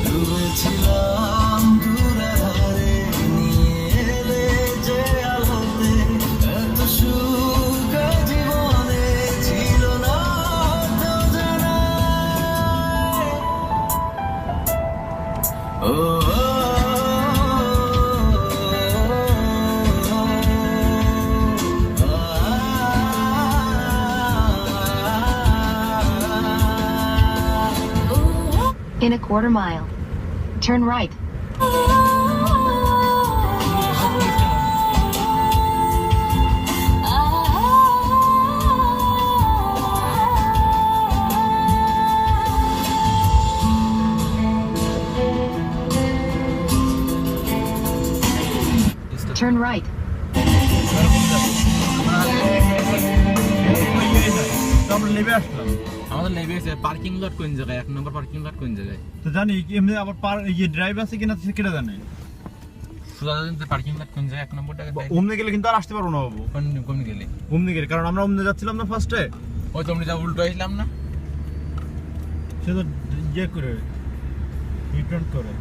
ডুবেছিলাম দূরাধারে, নিয়ে এলে যে আলোতে, এত সুখ জীবনে ছিল না তো জানা। ও In a quarter mile, turn right. Turn right. আমরা নেমে আসলাম। আমাদের লেগে গেছে পার্কিং লট কোন জায়গায়, 1 নম্বর পার্কিং লট কোন জায়গায়? তো জানি এমনি আবার ড্রাইভ আছে কিনা সেটা জানে। সুদাদাদের পার্কিং লট কোন জায়গায় 1 নম্বরটা? ওমনে গেলে কিন্তু আর আসতে পারবো না বাবু। কোন গেলে? ওমনে গেলে, কারণ আমরা ওমনে যাচ্ছিলাম না ফার্স্টে। ওই তোমরা যা উল্টো আসলাম না, সে তো ইয়ে করে রিটার্ন করে